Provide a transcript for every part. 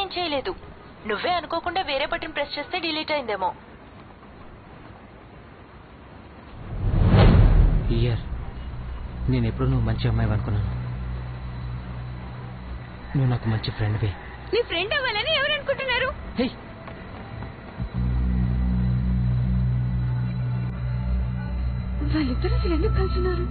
నేనేం చేయలేదు. నువ్వే అనుకోకుండా వేరే బటన్ ప్రెస్ చేస్తే డిలీట్ అయిందేమో. ఇయర్ నేను ఎప్పుడు నువ్వు మంచి అమ్మాయి అనుకున్నాను. నువ్వు నాకు మంచి ఫ్రెండ్వి. నీ ఫ్రెండ్ అవ్వాలని ఎవరు అనుకుంటున్నారు? వాళ్ళిద్దరూ అసలు ఎందుకు కలిసినారు?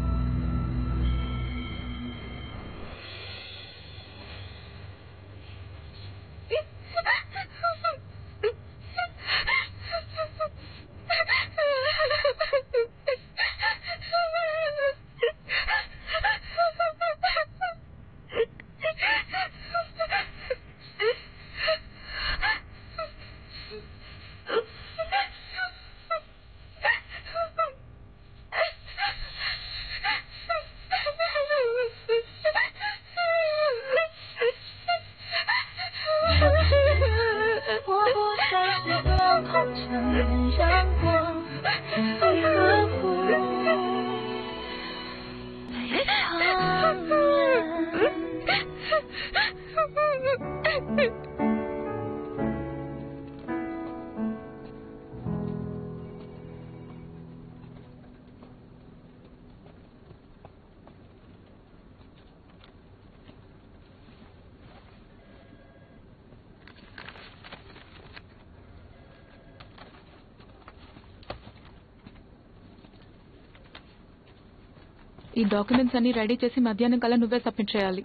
ఈ డాక్యుమెంట్స్ అన్ని రెడీ చేసి మధ్యాహ్నం కల్లా నువ్వే సబ్మిట్ చేయాలి.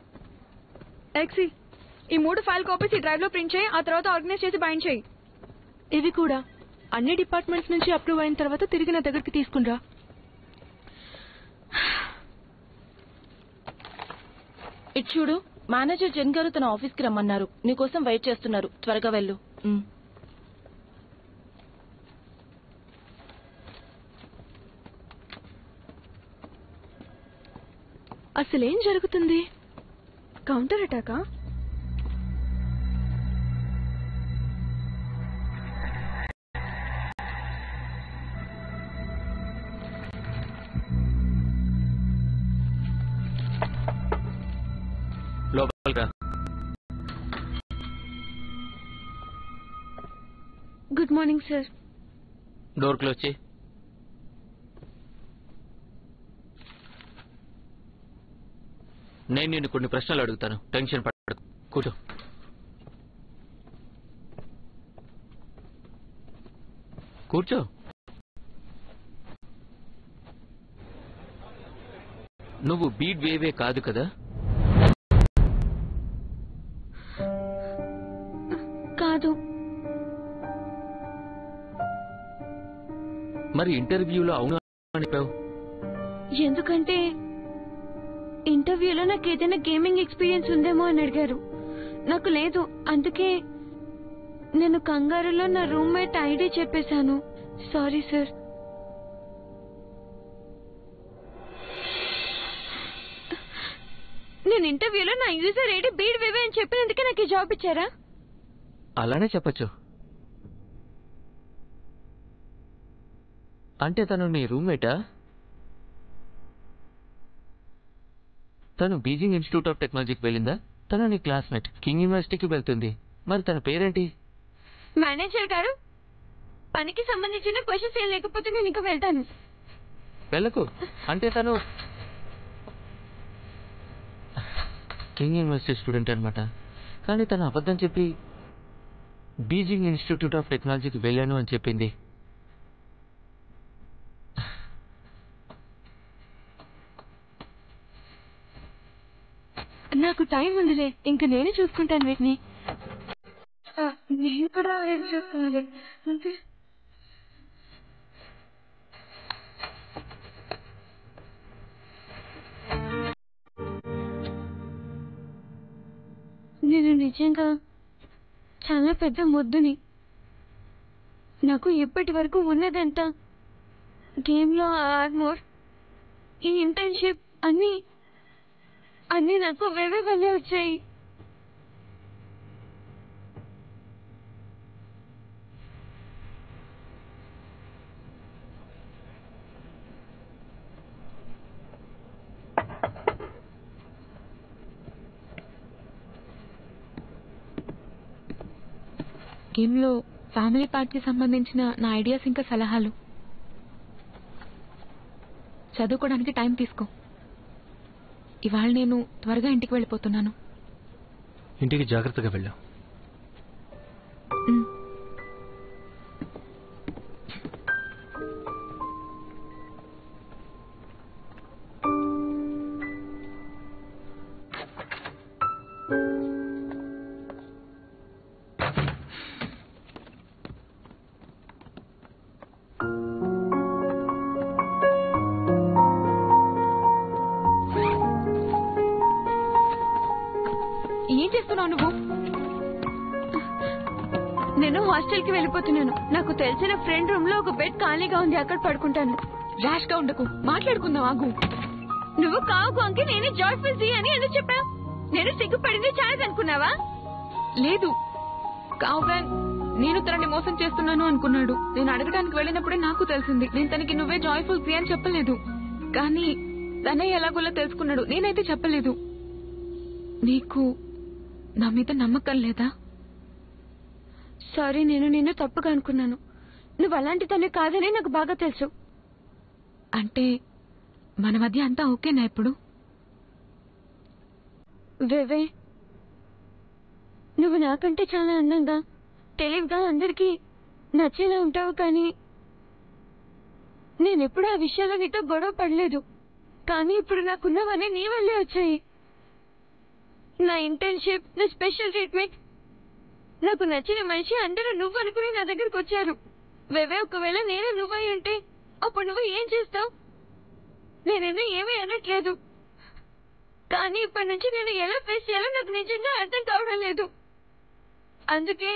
ఎక్సీ, ఈ 3 ఫైల్ కాపీస్ ఈ డ్రైవ్ లో ప్రింట్ చేయి. ఆ తర్వాత ఆర్గనైజ్ చేసి బైండ్ చేయి. ఇవి కూడా అన్ని డిపార్ట్మెంట్స్ నుంచి అప్రూవ్ అయిన తర్వాత తిరిగి నా దగ్గరికి తీసుకునిరా. ఇటు చూడు, మేనేజర్ జన్ గారు తన ఆఫీస్కి రమ్మన్నారు. నీకోసం వెయిట్ చేస్తున్నారు. త్వరగా వెళ్ళు. అసలేం జరుగుతుంది? కౌంటర్ అటాకా? లోపలికి రా. Good morning sir. Door close చేయి. నేను నిన్ను కొన్ని ప్రశ్నలు అడుగుతాను. టెన్షన్ పడకు. కూర్చో. కూర్చో. నువ్వు బీడ్ వేవే కాదు కదా? కాదు. మరి ఇంటర్వ్యూలో అవును అనిపావు? ఎందుకంటే ఇంటర్వ్యూలో నాకు ఏదైనా గేమింగ్ ఎక్స్పీరియన్స్ ఉందేమో అని అడిగారు. నాకు లేదు. అందుకే నేను కంగారులో నా రూమ్మేట్ ఐడి చెప్పేశాను. Sorry sir. నేను ఇంటర్వ్యూలో నా యూజర్ ఐడి బీడ్ వేవే అని చెప్పినందుకే నాకు ఈ జాబ్ ఇచ్చారా? అలానే చెప్పచ్చు. అంటే తను నీ రూమ్మేటా? తను బీజింగ్ ఇన్స్టిట్యూట్ ఆఫ్ టెక్నాలజీకి వెళ్ళిందా? తను నీ క్లాస్మేట్. కింగ్ యూనివర్సిటీకి వెళ్తుంది. మరి తన పేరేంటి? మేనేజర్ గారు, పనికి సంబంధించిన క్వశ్చన్స్ ఏం లేకపోతే నేను ఇంకా వెళ్తాను. వెళ్ళకు. అంటే తను కింగ్ యూనివర్సిటీ స్టూడెంట్ అనమాట. కానీ తను అబద్ధం చెప్పి బీజింగ్ ఇన్స్టిట్యూట్ ఆఫ్ టెక్నాలజీకి వెళ్ళాను అని చెప్పింది. నాకు టైం ఉందిలే, ఇంక నేను చూసుకుంటాను వీటిని. నేను కూడా చూసుకోవాలి. నేను నిజంగా చాలా పెద్ద మొద్దుని. నాకు ఇప్పటి వరకు ఉన్నదంతా గేమ్లో ఆర్మోర్, ఈ ఇంటర్న్షిప్ అన్నీ నాకు వేరే వల్లే వచ్చాయి. గేమ్లో ఫ్యామిలీ పార్ట్కి సంబంధించిన నా ఐడియాస్ ఇంకా సలహాలు. చదువుకోవడానికి టైం తీసుకో. ఇవాళ నేను త్వరగా ఇంటికి వెళ్ళిపోతున్నాను. ఇంటికి జాగ్రత్తగా వెళ్ళాం. ఏం చేస్తున్నావు నువ్వు? నేను హాస్టల్ కి వెళ్ళిపోతున్నాను. నాకు తెలిసిన ఫ్రెండ్ రూమ్ లో ఒక బెడ్ ఖాళీగా ఉంది, అక్కడ పడుకుంటాను. ర్యాష్ గా ఉండకు, మాట్లాడుకుందాం. ఆగు. నువ్వు కావు అంకి నేనే జాయ్ఫుల్ జీ అని ఎందుకు చెప్పావు? నేను సిగ్గుపడింది చాలదనుకున్నావా? లేదు, కావ్యాన్ నేను తనని మోసం చేస్తున్నాను అనుకున్నాడు. నేను అడగడానికి వెళ్ళినప్పుడే నాకు తెలిసింది. నేను తనకి నువ్వే జాయ్ఫుల్ జీ అని చెప్పలేదు, కానీ తనే ఎలాగోలా తెలుసుకున్నాడు. నేనైతే చెప్పలేదు. నీకు నా మీద నమ్మకం లేదా? సారీ, నేను నిన్ను తప్పుగా అనుకున్నాను. నువ్వు అలాంటి తల్లి కాదని నాకు బాగా తెలుసు. అంటే మన మధ్య అంతా ఓకేనా ఇప్పుడు? వేవే, నువ్వు నాకంటే చాలా అందంగా తెలివిగా అందరికీ నచ్చేలా ఉంటావు, కానీ నేనెప్పుడు ఆ విషయాల్లో నీతో గొడవ పడలేదు. కానీ ఇప్పుడు నాకున్నవన్నీ నీ వల్లే వచ్చాయి. నా ఇంటర్న్షిప్, నా స్పెషల్ ట్రీట్మెంట్, నాకు నచ్చిన మనిషి, అందరూ నువ్వు అనుకుని నా దగ్గరకు వచ్చారు. వేవే, ఒకవేళ నేను నువ్వై ఉంటే అప్పుడు నువ్వు ఏం చేస్తావు? నేనేదో ఏమీ అనట్లేదు, కానీ ఇప్పటి నుంచి నేను ఎలా ఫేస్ చేయాలో నాకు నిజంగా అర్థం కావడం లేదు. అందుకే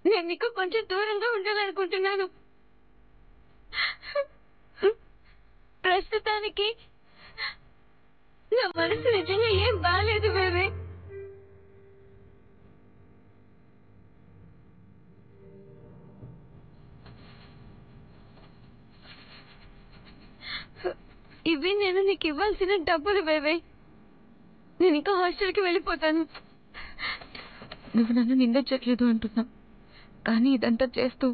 నేను నీకు కొంచెం దూరంగా ఉండాలనుకుంటున్నాను. ప్రస్తుతానికి నా మనసు నిజంగా ఏం బాలేదు వేవే. ఇవి నేను నీకు ఇవ్వాల్సిన డబ్బులు వేవే. నేను ఇంకా హాస్టల్కి వెళ్ళిపోతాను. నువ్వు నన్ను నిందించట్లేదు అంటున్నా, కానీ ఇదంతా చేస్తూ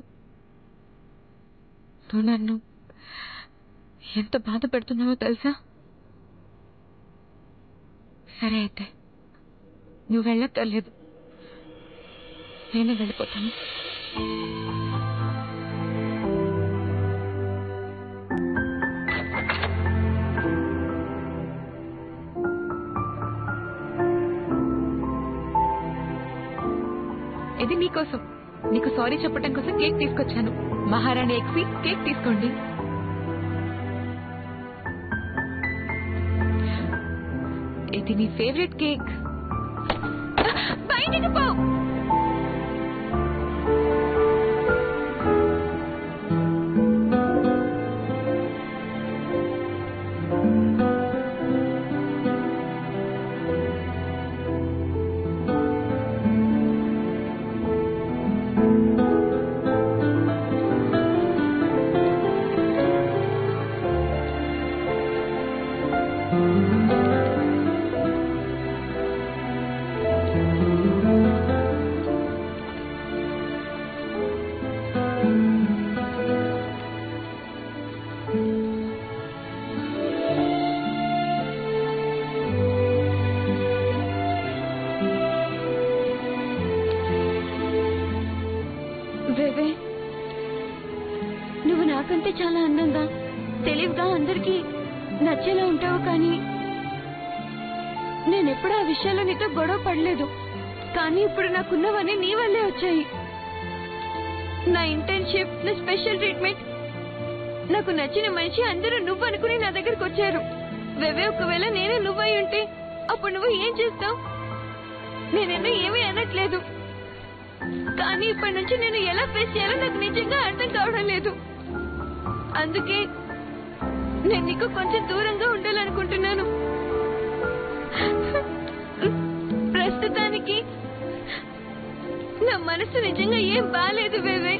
నువ్వు నన్ను ఎంత బాధ పెడుతున్నావో తెలుసా? సరే అయితే నువ్వు వెళ్ళక్కర్లేదు, నేనే వెళ్ళిపోతాను. ఇది నీకోసం, నీకు సారీ చెప్పడం కోసం కేక్ తీసుకొచ్చాను. మహారాణి ఎక్సి కేక్ తీసుకోండి. ఇది నీ ఫేవరెట్ కేక్. బయటికి పో. వేవే, నువ్వు నాకంటే చాలా అందంగా తెలివిగా అందరికీ నచ్చేలా ఉంటావు, కానీ నేనెప్పుడు ఆ విషయాల్లో నీతో గొడవ పడలేదు. కానీ ఇప్పుడు నాకున్నవన్నీ నీ వల్లే వచ్చాయి. నా ఇంటర్న్షిప్, నా స్పెషల్ ట్రీట్మెంట్, నాకు నచ్చిన మనిషి, అందరూ నువ్వు అనుకుని నా దగ్గరకు వచ్చారు. వేవే, ఒకవేళ నేనే నువ్వై ఉంటే అప్పుడు నువ్వు ఏం చేస్తావు? నేనేదో ఏమీ అనట్లేదు, కానీ ఇప్పటి నుంచి నేను ఎలా ఫేస్ చేయాలో నాకు నిజంగా అర్థం కావడం లేదు. అందుకే నేను నీకు కొంచెం దూరంగా ఉండాలనుకుంటున్నాను. ప్రస్తుతానికి నా మనసు నిజంగా ఏం బాలేదు వేవే.